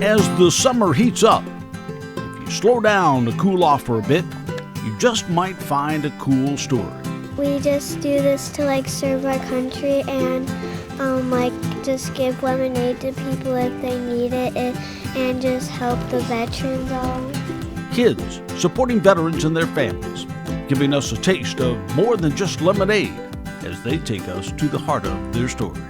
As the summer heats up, if you slow down to cool off for a bit, you just might find a cool story. We just do this to serve our country and just give lemonade to people if they need it and just help the veterans all. Kids supporting veterans and their families, giving us a taste of more than just lemonade as they take us to the heart of their story.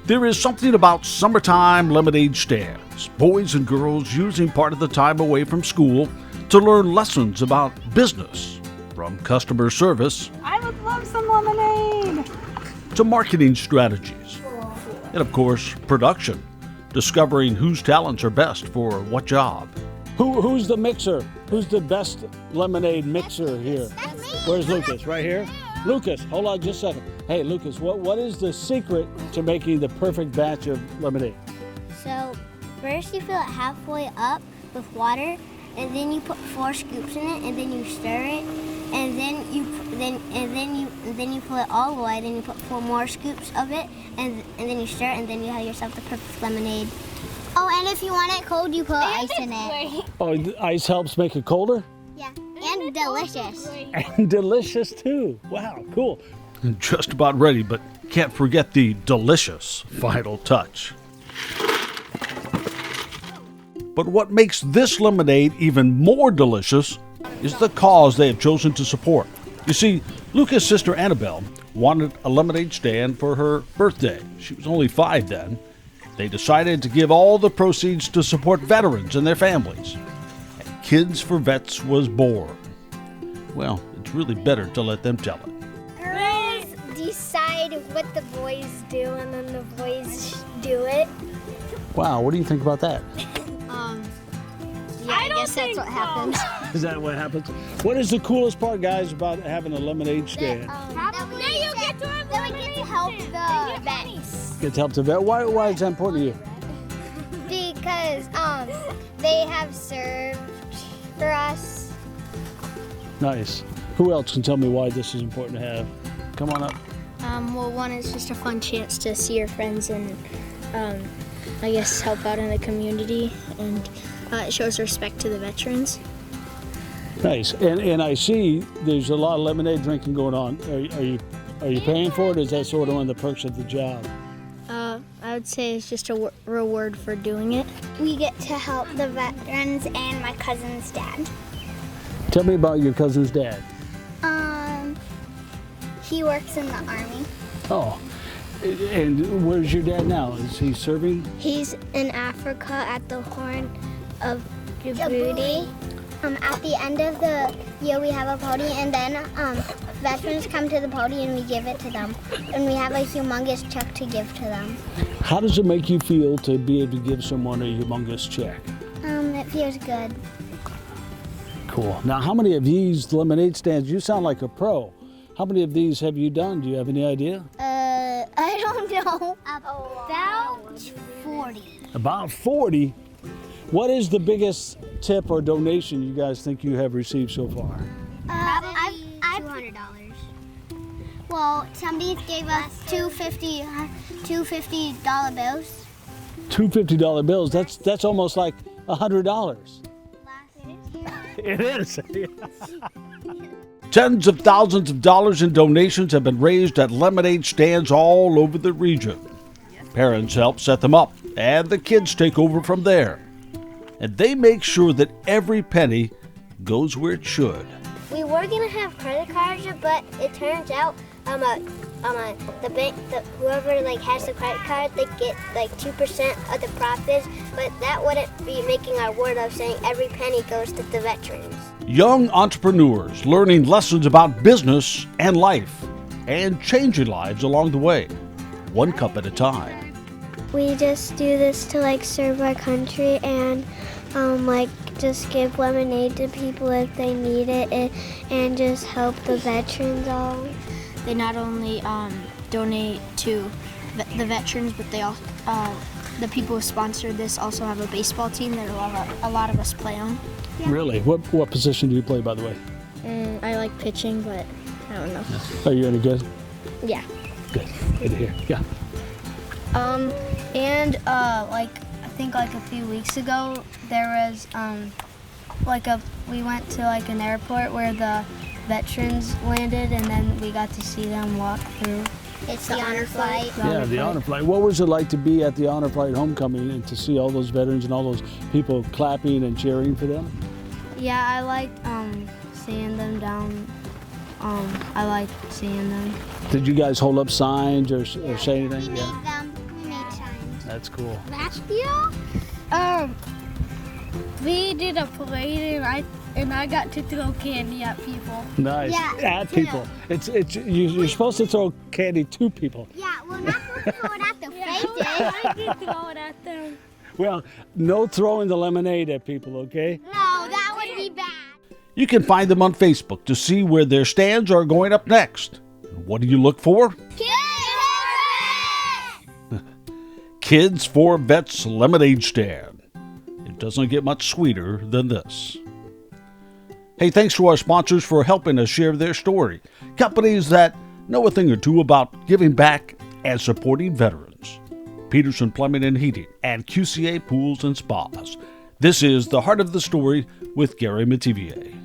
There is something about summertime lemonade stands, boys and girls using part of the time away from school to learn lessons about business, from customer service I would love some lemonade. to marketing strategies, and of course, production, discovering whose talents are best for what job. Who's the mixer? Who's the best lemonade mixer here? Where's Lucas? Right here? Lucas, hold on just a second. Hey, Lucas, what is the secret to making the perfect batch of lemonade? So first you fill it halfway up with water, and then you put 4 scoops in it, and then you stir it, and then you fill it all the way. Then you put 4 more scoops of it, and then you stir it, and then you have yourself the perfect lemonade. Oh, and if you want it cold, you put ice in it. Oh, the ice helps make it colder? Yeah, and delicious. And delicious too. Wow, cool. Just about ready, but can't forget the delicious final touch. But what makes this lemonade even more delicious is the cause they have chosen to support. You see, Lucas' sister Annabelle wanted a lemonade stand for her birthday. She was only 5 then. They decided to give all the proceeds to support veterans and their families. And Kids for Vets was born. Well, it's really better to let them tell it. Girls decide what the boys do, and then the boys do it. Wow, what do you think about that? Yeah, I guess that's what happens. Is that what happens? What is the coolest part, guys, about having a lemonade stand? Then we get to help the vets. Get to help the vet. Why is that important to you? Because they have served for us. Nice. Who else can tell me why this is important to have? Come on up. Well, one is just a fun chance to see your friends and I guess help out in the community, and it shows respect to the veterans. Nice. And I see there's a lot of lemonade drinking going on. Are you paying for it, or is that sort of one of the perks of the job? I would say it's just a reward for doing it. We get to help the veterans and my cousin's dad. Tell me about your cousin's dad. He works in the army. Oh, and where's your dad now? Is he serving? He's in Africa at the Horn of Djibouti. At the end of the year, we have a party, and then veterans come to the party and we give it to them. And we have a humongous check to give to them. How does it make you feel to be able to give someone a humongous check? It feels good. Cool. Now, how many of these lemonade stands? You sound like a pro. How many of these have you done? Do you have any idea? I don't know. About 40. About 40? What is the biggest tip or donation you guys think you have received so far? Probably $200. Well, somebody gave us two $50 bills. Two $50 bills. That's almost like $100. It is. Tens of thousands of dollars in donations have been raised at lemonade stands all over the region. Parents help set them up, and the kids take over from there. And they make sure that every penny goes where it should. We were gonna have credit cards, but it turns out the bank, whoever has the credit card, they get 2% of the profits, but that wouldn't be making our word of saying every penny goes to the veterans. Young entrepreneurs learning lessons about business and life, and changing lives along the way, one cup at a time. We just do this to serve our country and Like just give lemonade to people if they need it, and just help the veterans all. They not only donate to the veterans, but they also the people who sponsored this also have a baseball team that a lot of us play on. Really? What position do you play, by the way? I like pitching, but I don't know. Are you any good? Yeah. Good. Good to hear. Yeah. And like I think like a few weeks ago there was we went to like an airport where the veterans landed, and then we got to see them walk through. It's the honor flight. Yeah, the honor flight. What was it like to be at the honor flight homecoming and to see all those veterans and all those people clapping and cheering for them? Yeah, I liked seeing them down. I liked seeing them. Did you guys hold up signs or say anything? We made signs. That's cool. Last year? We did a parade and I got to throw candy at people. Nice. Yeah, At too. people. You're supposed to throw candy to people. Yeah, well, not supposed to throw it at the faces. I did throw it at them. Well, no throwing the lemonade at people, okay? No, that would be bad. You can find them on Facebook to see where their stands are going up next. What do you look for? Kids for Vets Lemonade Stand. It doesn't get much sweeter than this. Hey, thanks to our sponsors for helping us share their story. Companies that know a thing or two about giving back and supporting veterans. Peterson Plumbing and Heating and QCA Pools and Spas. This is The Heart of the Story with Gary Mativier.